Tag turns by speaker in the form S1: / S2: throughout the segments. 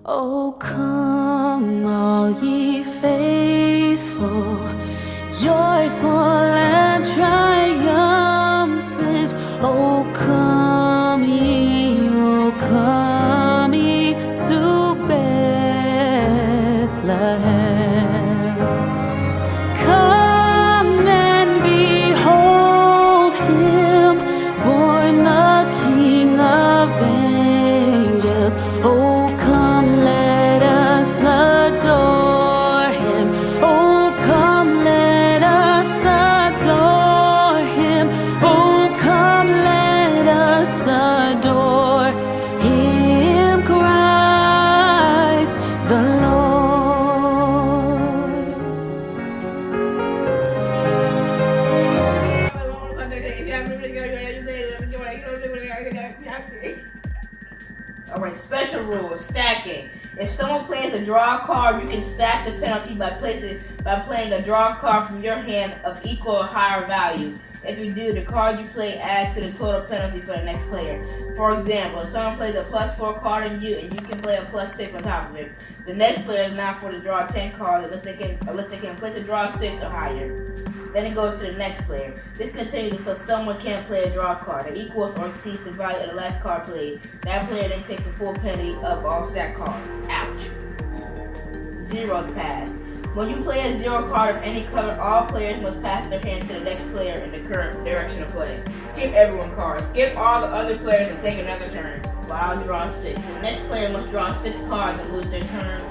S1: Oh, come, all ye faithful, joyful and triumphant. Oh, come ye to Bethlehem. Come and behold him, born the King of angels. Oh, come, let us adore him. Oh, come, let us adore him. Oh, come, let us adore him, Christ the Lord.
S2: Alright, special rule, stacking. If someone plans a draw card, you can stack the penalty by playing a draw card from your hand of equal or higher value. If you do, the card you play adds to the total penalty for the next player. For example, if someone plays a +4 card on you and you can play a +6 on top of it, the next player is not for to draw 10 cards unless they can place a draw 6 or higher. Then it goes to the next player. This continues until someone can't play a draw card that equals or exceeds the value of the last card played. That player then takes the full penalty of all stacked cards. Ouch. Zeros pass. When you play a 0 card of any color, all players must pass their hand to the next player in the current direction of play. Skip everyone cards. Skip all the other players and take another turn. While I draw 6. The next player must draw 6 cards and lose their turn.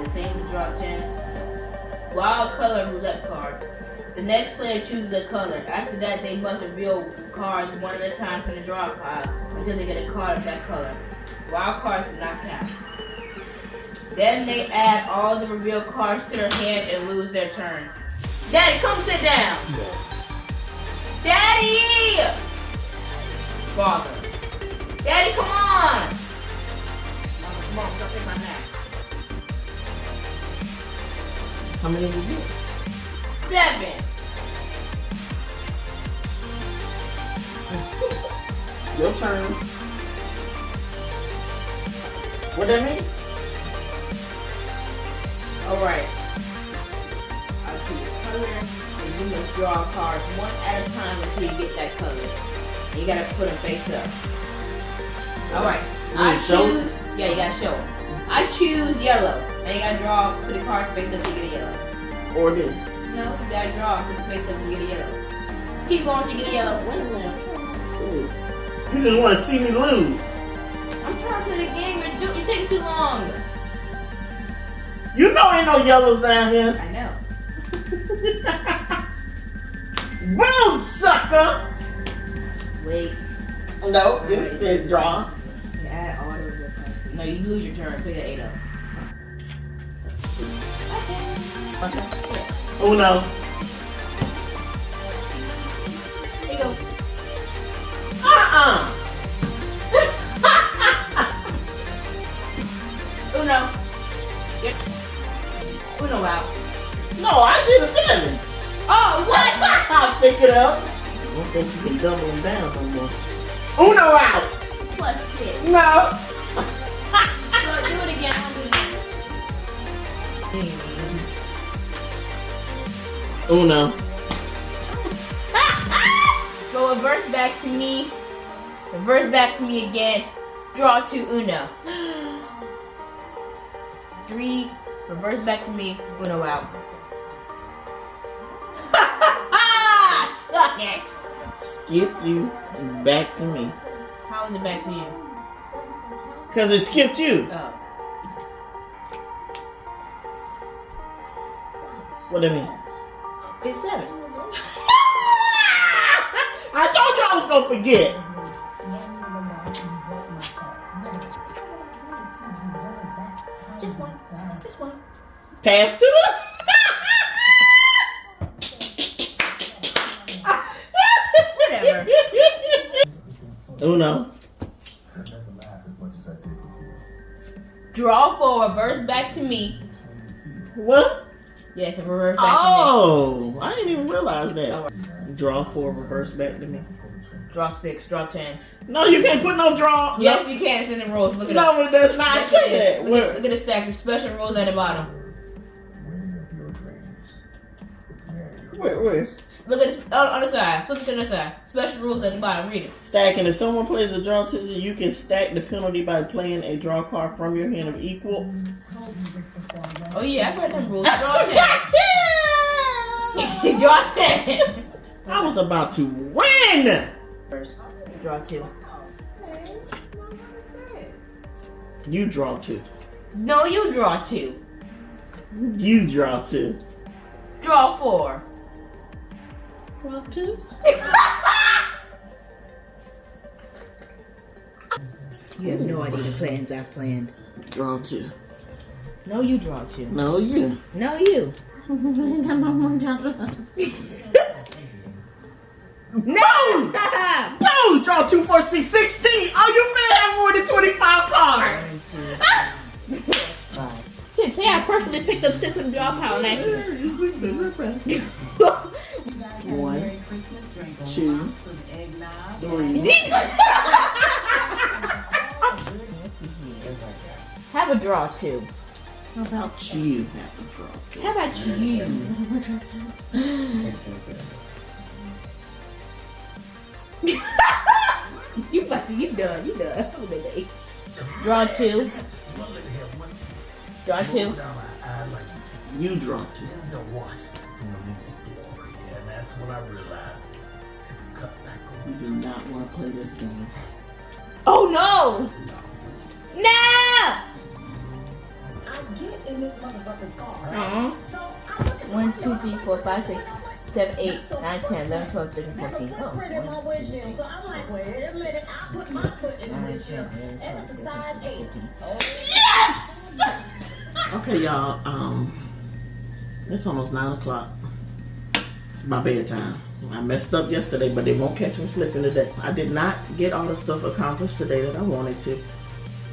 S2: The same to draw 10. Wild color roulette card. The next player chooses a color. After that, they must reveal cards one at a time from the draw pile until they get a card of that color. Wild cards do not count. Then they add all the revealed cards to their hand and lose their turn. Daddy, come sit down. Daddy! Father. Daddy, come on! Mom, stop taking my nap.
S3: How many did you get?
S2: 7.
S3: Your turn. What that mean?
S2: Alright. I'll choose a color and you must draw cards one at a time until you get that color. And you gotta put them face up. Alright. I choose. Yeah, you gotta show them. I choose yellow. And you gotta put the cards face up until you get a yellow.
S3: Or this?
S2: No, you gotta draw, put the face up and get a yellow. Keep going till you get a yellow. Wait a minute.
S3: You just want to see me lose.
S2: I'm trying to play the game. You're taking too long.
S3: You know ain't no yellows down here.
S2: I know.
S3: Boom, sucker!
S2: Wait.
S3: No, this is draw.
S2: You add all those cards. No, you lose your turn. Play the 8 up. Okay.
S3: Uno.
S2: Here you go. Uno. Yep. Uno out.
S3: No, I did a 7.
S2: Oh, what?
S3: I'll pick it up. I don't think you can double them down no more. Uno out.
S2: +6.
S3: No.
S2: Look, do it again. I'll do it again.
S3: Uno.
S2: Go reverse back to me. Reverse back to me again. Draw 2 Uno. 3. Reverse back to me. Uno out. Suck it.
S3: Skip you is back to me.
S2: How is it back to you?
S3: Because it skipped you.
S2: Oh.
S3: What do you mean?
S2: It's 7.
S3: I told you I was going to forget.
S2: Just one. Just one.
S3: Pass to the...
S2: Whatever.
S3: Uno.
S2: Draw 4. Reverse back to me.
S3: What?
S2: Yes, and reverse back
S3: Oh, I didn't even realize that. Draw 4, reverse back to me.
S2: Draw 6, draw 10.
S3: No, you can't put no draw.
S2: Yes, you can. It's in the rules. Look at
S3: No, it does not
S2: yes,
S3: say
S2: it is.
S3: that.
S2: Look at the stack. Special rules at the bottom.
S3: Where?
S2: Look at this on the side. Flip it to the side. Special rules at the bottom. Read it.
S3: Stacking. If someone plays a draw 2, you can stack the penalty by playing a draw card from your hand of equal.
S2: Oh yeah, I read them rules. Draw 10. Draw 10.
S3: I was about to win.
S2: First, draw 2.
S3: You draw 2.
S2: No, you draw 2.
S3: You draw 2.
S2: Draw 4.
S3: Draw 2.
S2: You have no idea the plans I've planned.
S3: Draw 2.
S2: No, you draw 2.
S3: No, you.
S2: No, you.
S3: No! No! Draw 2, 4, 6, 16! Oh, you finna have more than 25 cards!
S2: 1, 2, 5. Shit, say I perfectly picked up 6 of the draw pile and actually.
S3: 1, 2, 3.
S2: Have a draw 2.
S3: How about you have to draw 2?
S2: How about you? You done. Okay. Draw 2. Draw 2.
S3: You draw 2. You do not want to play this game.
S2: Oh no! No!
S4: In this motherfucker's car.
S2: 1, 2, 3, 4, 5, 6, 7, 8, 9, 10, 11, 12, 13, 14.
S4: So I'm like, wait a minute, I put my foot in the windshield. And it's a size 8.
S2: Yes!
S3: Okay, y'all. It's almost 9 o'clock. It's my bedtime. I messed up yesterday, but they won't catch me slipping today. I did not get all the stuff accomplished today that I wanted to.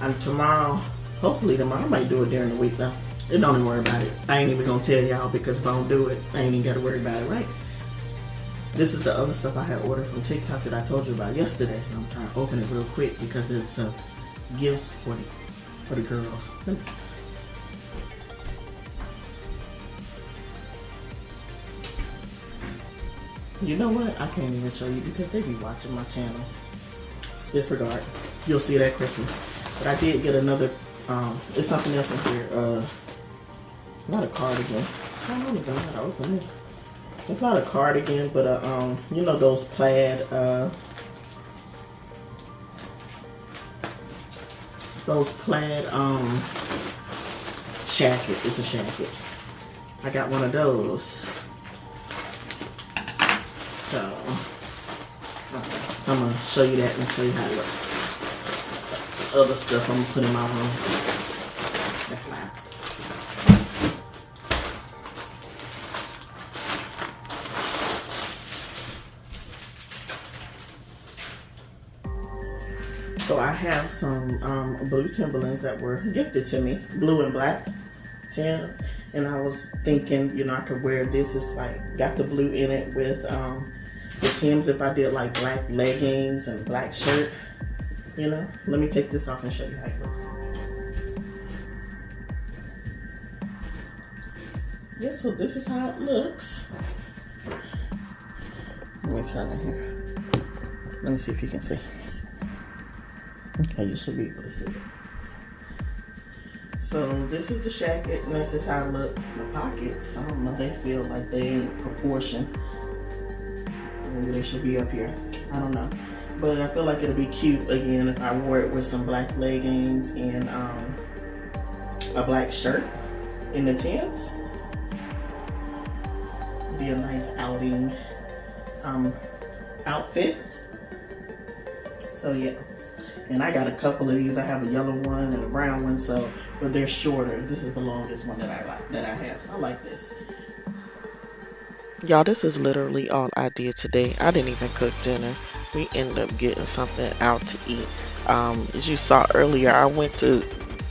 S3: And tomorrow, hopefully tomorrow, I might do it during the week though. Don't even worry about it. I ain't even gonna tell y'all because if I don't do it, I ain't even gotta worry about it, right? This is the other stuff I had ordered from TikTok that I told you about yesterday. I'm trying to open it real quick because it's gifts for the girls. You know what? I can't even show you because they be watching my channel. Disregard. You'll see it at Christmas. But I did get another, it's something else in here. Not a cardigan. I don't even know how to open it. It's not a cardigan, but you know those plaid, shacket. It's a shacket. I got one of those. So I'm gonna show you that and show you how it looks. The other stuff I'm gonna put in my room. That's fine. So I have some blue Timberlands that were gifted to me, blue and black Timbs, and I was thinking, you know, I could wear this. It's like got the blue in it with the Timbs. If I did like black leggings and black shirt, you know. Let me take this off and show you how it looks. Yeah, so this is how it looks. Let me turn it here. Let me see if you can see. Okay, you should be able to see it. So this is the shacket, and this is how it look. The pockets, I don't know, they feel like they in proportion. Maybe they should be up here. I don't know. But I feel like it'll be cute again if I wore it with some black leggings and a black shirt in the Timbs. Be a nice outing outfit. So yeah. And I got a couple of these. I have a yellow one and a brown one, so but they're shorter. This is the longest one that I have. So I like this.
S5: Y'all, this is literally all I did today. I didn't even cook dinner. We ended up getting something out to eat. As you saw earlier, I went to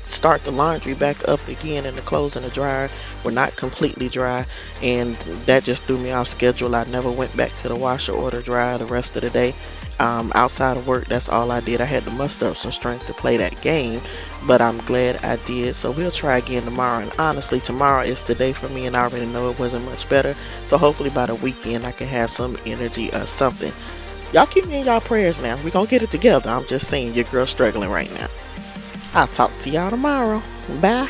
S5: start the laundry back up again, and the clothes in the dryer were not completely dry, and that just threw me off schedule. I never went back to the washer or the dryer the rest of the day. Outside of work, that's all I did. I had to muster up some strength to play that game, but I'm glad I did. So we'll try again tomorrow. And honestly, tomorrow is the day for me, and I already know it wasn't much better. So hopefully by the weekend, I can have some energy or something. Y'all keep me in y'all prayers now. We're going to get it together. I'm just saying, your girl's struggling right now. I'll talk to y'all tomorrow. Bye.